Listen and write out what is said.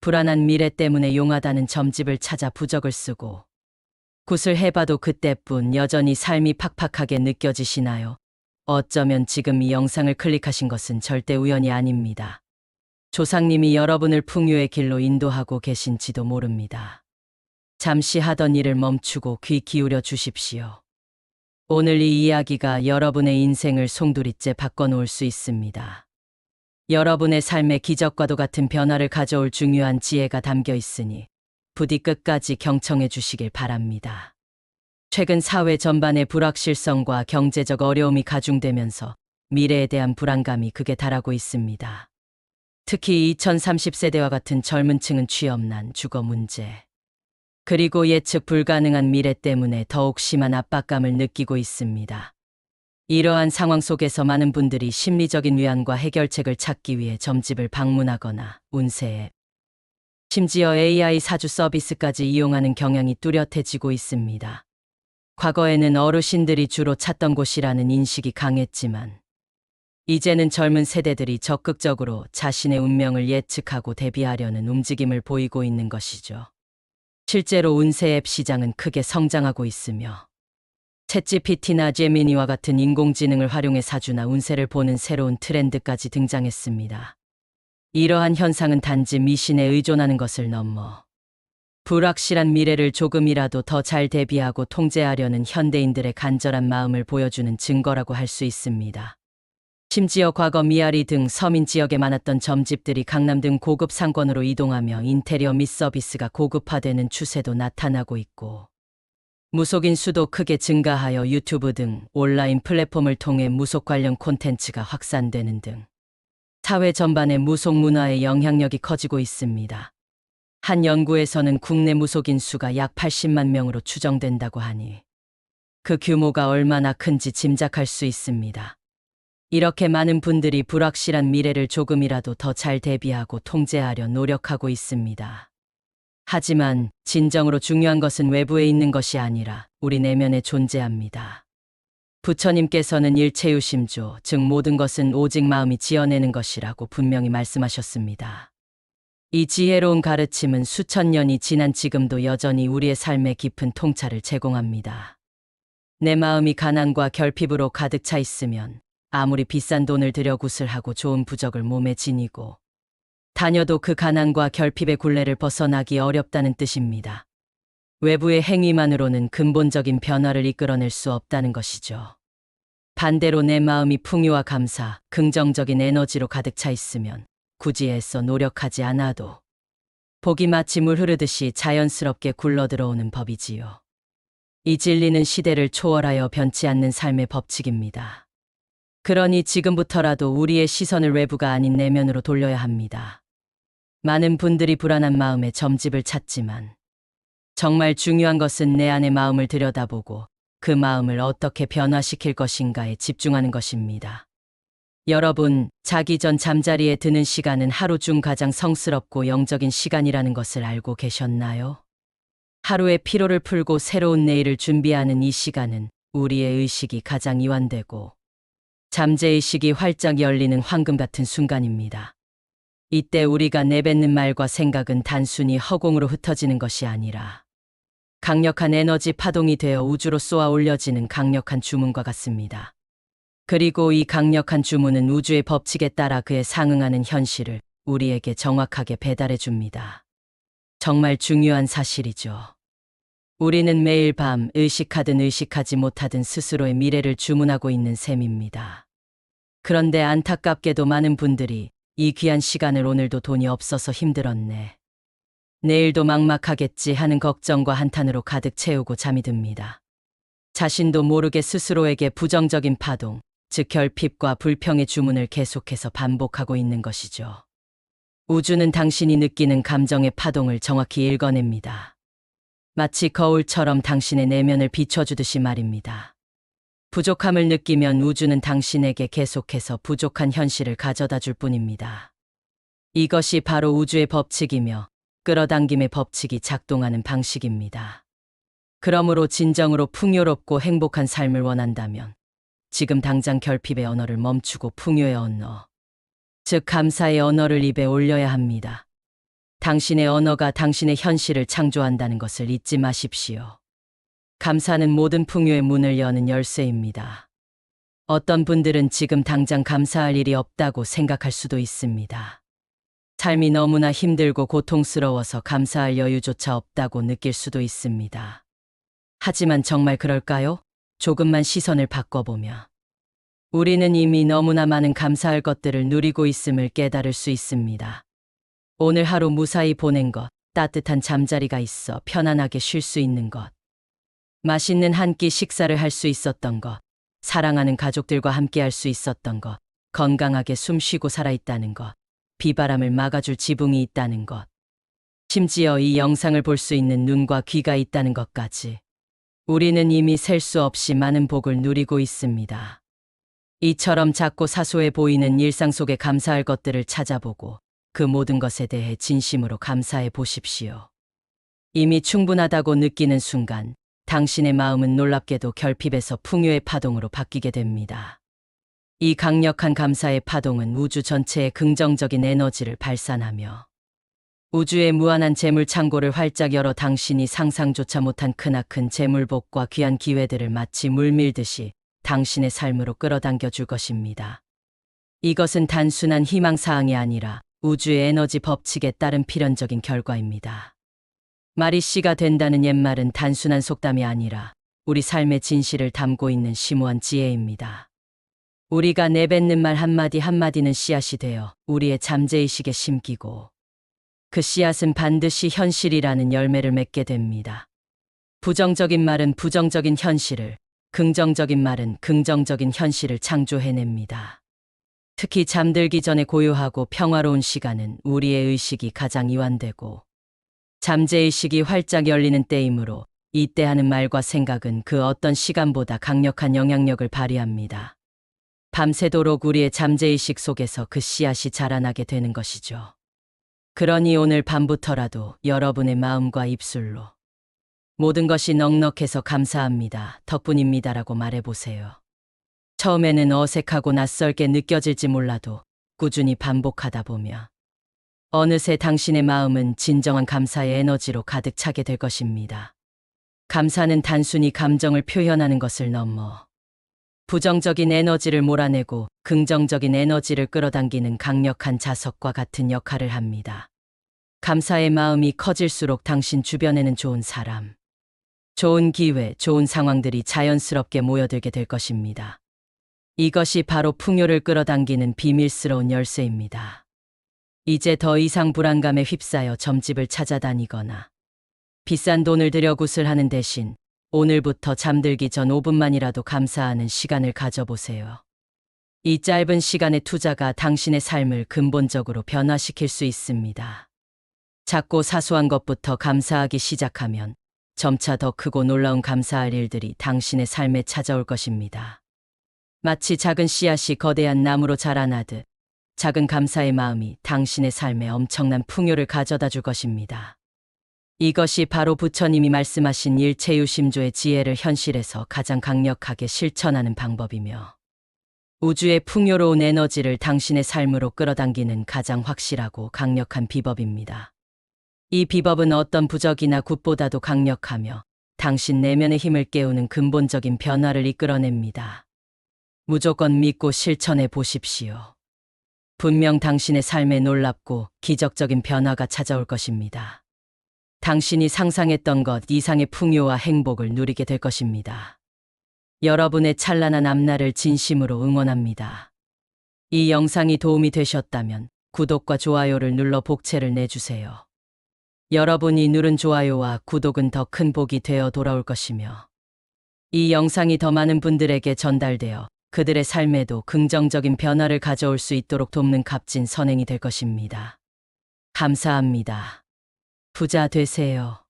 불안한 미래 때문에 용하다는 점집을 찾아 부적을 쓰고 굿을 해봐도 그때뿐 여전히 삶이 팍팍하게 느껴지시나요? 어쩌면 지금 이 영상을 클릭하신 것은 절대 우연이 아닙니다. 조상님이 여러분을 풍요의 길로 인도하고 계신지도 모릅니다. 잠시 하던 일을 멈추고 귀 기울여 주십시오. 오늘 이 이야기가 여러분의 인생을 송두리째 바꿔놓을 수 있습니다. 여러분의 삶에 기적과도 같은 변화를 가져올 중요한 지혜가 담겨 있으니 부디 끝까지 경청해 주시길 바랍니다. 최근 사회 전반의 불확실성과 경제적 어려움이 가중되면서 미래에 대한 불안감이 극에 달하고 있습니다. 특히 2030세대와 같은 젊은 층은 취업난, 주거 문제, 그리고 예측 불가능한 미래 때문에 더욱 심한 압박감을 느끼고 있습니다. 이러한 상황 속에서 많은 분들이 심리적인 위안과 해결책을 찾기 위해 점집을 방문하거나 운세 앱, 심지어 AI 사주 서비스까지 이용하는 경향이 뚜렷해지고 있습니다. 과거에는 어르신들이 주로 찾던 곳이라는 인식이 강했지만 이제는 젊은 세대들이 적극적으로 자신의 운명을 예측하고 대비하려는 움직임을 보이고 있는 것이죠. 실제로 운세 앱 시장은 크게 성장하고 있으며 챗GPT나 제미니와 같은 인공지능을 활용해 사주나 운세를 보는 새로운 트렌드까지 등장했습니다. 이러한 현상은 단지 미신에 의존하는 것을 넘어 불확실한 미래를 조금이라도 더 잘 대비하고 통제하려는 현대인들의 간절한 마음을 보여주는 증거라고 할 수 있습니다. 심지어 과거 미아리 등 서민 지역에 많았던 점집들이 강남 등 고급 상권으로 이동하며 인테리어 및 서비스가 고급화되는 추세도 나타나고 있고, 무속인 수도 크게 증가하여 유튜브 등 온라인 플랫폼을 통해 무속 관련 콘텐츠가 확산되는 등 사회 전반의 무속 문화의 영향력이 커지고 있습니다. 한 연구에서는 국내 무속인 수가 약 80만 명으로 추정된다고 하니 그 규모가 얼마나 큰지 짐작할 수 있습니다. 이렇게 많은 분들이 불확실한 미래를 조금이라도 더 잘 대비하고 통제하려 노력하고 있습니다. 하지만 진정으로 중요한 것은 외부에 있는 것이 아니라 우리 내면에 존재합니다. 부처님께서는 일체유심조, 즉 모든 것은 오직 마음이 지어내는 것이라고 분명히 말씀하셨습니다. 이 지혜로운 가르침은 수천 년이 지난 지금도 여전히 우리의 삶에 깊은 통찰을 제공합니다. 내 마음이 가난과 결핍으로 가득 차 있으면 아무리 비싼 돈을 들여 굿을 하고 좋은 부적을 몸에 지니고 다녀도 그 가난과 결핍의 굴레를 벗어나기 어렵다는 뜻입니다. 외부의 행위만으로는 근본적인 변화를 이끌어낼 수 없다는 것이죠. 반대로 내 마음이 풍요와 감사, 긍정적인 에너지로 가득 차 있으면 굳이 애써 노력하지 않아도 복이 마치 물 흐르듯이 자연스럽게 굴러들어오는 법이지요. 이 진리는 시대를 초월하여 변치 않는 삶의 법칙입니다. 그러니 지금부터라도 우리의 시선을 외부가 아닌 내면으로 돌려야 합니다. 많은 분들이 불안한 마음에 점집을 찾지만 정말 중요한 것은 내 안의 마음을 들여다보고 그 마음을 어떻게 변화시킬 것인가에 집중하는 것입니다. 여러분, 자기 전 잠자리에 드는 시간은 하루 중 가장 성스럽고 영적인 시간이라는 것을 알고 계셨나요? 하루의 피로를 풀고 새로운 내일을 준비하는 이 시간은 우리의 의식이 가장 이완되고 잠재의식이 활짝 열리는 황금 같은 순간입니다. 이때 우리가 내뱉는 말과 생각은 단순히 허공으로 흩어지는 것이 아니라 강력한 에너지 파동이 되어 우주로 쏘아 올려지는 강력한 주문과 같습니다. 그리고 이 강력한 주문은 우주의 법칙에 따라 그에 상응하는 현실을 우리에게 정확하게 배달해 줍니다. 정말 중요한 사실이죠. 우리는 매일 밤 의식하든 의식하지 못하든 스스로의 미래를 주문하고 있는 셈입니다. 그런데 안타깝게도 많은 분들이 이 귀한 시간을 오늘도 돈이 없어서 힘들었네, 내일도 막막하겠지 하는 걱정과 한탄으로 가득 채우고 잠이 듭니다. 자신도 모르게 스스로에게 부정적인 파동, 즉 결핍과 불평의 주문을 계속해서 반복하고 있는 것이죠. 우주는 당신이 느끼는 감정의 파동을 정확히 읽어냅니다. 마치 거울처럼 당신의 내면을 비춰주듯이 말입니다. 부족함을 느끼면 우주는 당신에게 계속해서 부족한 현실을 가져다 줄 뿐입니다. 이것이 바로 우주의 법칙이며 끌어당김의 법칙이 작동하는 방식입니다. 그러므로 진정으로 풍요롭고 행복한 삶을 원한다면 지금 당장 결핍의 언어를 멈추고 풍요의 언어, 즉 감사의 언어를 입에 올려야 합니다. 당신의 언어가 당신의 현실을 창조한다는 것을 잊지 마십시오. 감사는 모든 풍요의 문을 여는 열쇠입니다. 어떤 분들은 지금 당장 감사할 일이 없다고 생각할 수도 있습니다. 삶이 너무나 힘들고 고통스러워서 감사할 여유조차 없다고 느낄 수도 있습니다. 하지만 정말 그럴까요? 조금만 시선을 바꿔보면 우리는 이미 너무나 많은 감사할 것들을 누리고 있음을 깨달을 수 있습니다. 오늘 하루 무사히 보낸 것, 따뜻한 잠자리가 있어 편안하게 쉴 수 있는 것, 맛있는 한 끼 식사를 할 수 있었던 것, 사랑하는 가족들과 함께 할 수 있었던 것, 건강하게 숨 쉬고 살아있다는 것, 비바람을 막아줄 지붕이 있다는 것, 심지어 이 영상을 볼 수 있는 눈과 귀가 있다는 것까지. 우리는 이미 셀 수 없이 많은 복을 누리고 있습니다. 이처럼 작고 사소해 보이는 일상 속에 감사할 것들을 찾아보고 그 모든 것에 대해 진심으로 감사해 보십시오. 이미 충분하다고 느끼는 순간 당신의 마음은 놀랍게도 결핍에서 풍요의 파동으로 바뀌게 됩니다. 이 강력한 감사의 파동은 우주 전체에 긍정적인 에너지를 발산하며 우주의 무한한 재물 창고를 활짝 열어 당신이 상상조차 못한 크나큰 재물복과 귀한 기회들을 마치 물밀듯이 당신의 삶으로 끌어당겨 줄 것입니다. 이것은 단순한 희망사항이 아니라 우주의 에너지 법칙에 따른 필연적인 결과입니다. 말이 씨가 된다는 옛말은 단순한 속담이 아니라 우리 삶의 진실을 담고 있는 심오한 지혜입니다. 우리가 내뱉는 말 한마디 한마디는 씨앗이 되어 우리의 잠재의식에 심기고 그 씨앗은 반드시 현실이라는 열매를 맺게 됩니다. 부정적인 말은 부정적인 현실을, 긍정적인 말은 긍정적인 현실을 창조해냅니다. 특히 잠들기 전에 고요하고 평화로운 시간은 우리의 의식이 가장 이완되고 잠재의식이 활짝 열리는 때이므로 이때 하는 말과 생각은 그 어떤 시간보다 강력한 영향력을 발휘합니다. 밤새도록 우리의 잠재의식 속에서 그 씨앗이 자라나게 되는 것이죠. 그러니 오늘 밤부터라도 여러분의 마음과 입술로 모든 것이 넉넉해서 감사합니다, 덕분입니다라고 말해보세요. 처음에는 어색하고 낯설게 느껴질지 몰라도 꾸준히 반복하다 보면 어느새 당신의 마음은 진정한 감사의 에너지로 가득 차게 될 것입니다. 감사는 단순히 감정을 표현하는 것을 넘어 부정적인 에너지를 몰아내고 긍정적인 에너지를 끌어당기는 강력한 자석과 같은 역할을 합니다. 감사의 마음이 커질수록 당신 주변에는 좋은 사람, 좋은 기회, 좋은 상황들이 자연스럽게 모여들게 될 것입니다. 이것이 바로 풍요를 끌어당기는 비밀스러운 열쇠입니다. 이제 더 이상 불안감에 휩싸여 점집을 찾아다니거나 비싼 돈을 들여 굿을 하는 대신 오늘부터 잠들기 전 5분만이라도 감사하는 시간을 가져보세요. 이 짧은 시간의 투자가 당신의 삶을 근본적으로 변화시킬 수 있습니다. 작고 사소한 것부터 감사하기 시작하면 점차 더 크고 놀라운 감사할 일들이 당신의 삶에 찾아올 것입니다. 마치 작은 씨앗이 거대한 나무로 자라나듯 작은 감사의 마음이 당신의 삶에 엄청난 풍요를 가져다 줄 것입니다. 이것이 바로 부처님이 말씀하신 일체유심조의 지혜를 현실에서 가장 강력하게 실천하는 방법이며 우주의 풍요로운 에너지를 당신의 삶으로 끌어당기는 가장 확실하고 강력한 비법입니다. 이 비법은 어떤 부적이나 굿보다도 강력하며 당신 내면의 힘을 깨우는 근본적인 변화를 이끌어냅니다. 무조건 믿고 실천해 보십시오. 분명 당신의 삶에 놀랍고 기적적인 변화가 찾아올 것입니다. 당신이 상상했던 것 이상의 풍요와 행복을 누리게 될 것입니다. 여러분의 찬란한 앞날을 진심으로 응원합니다. 이 영상이 도움이 되셨다면 구독과 좋아요를 눌러 복채를 내주세요. 여러분이 누른 좋아요와 구독은 더 큰 복이 되어 돌아올 것이며 이 영상이 더 많은 분들에게 전달되어 그들의 삶에도 긍정적인 변화를 가져올 수 있도록 돕는 값진 선행이 될 것입니다. 감사합니다. 부자 되세요.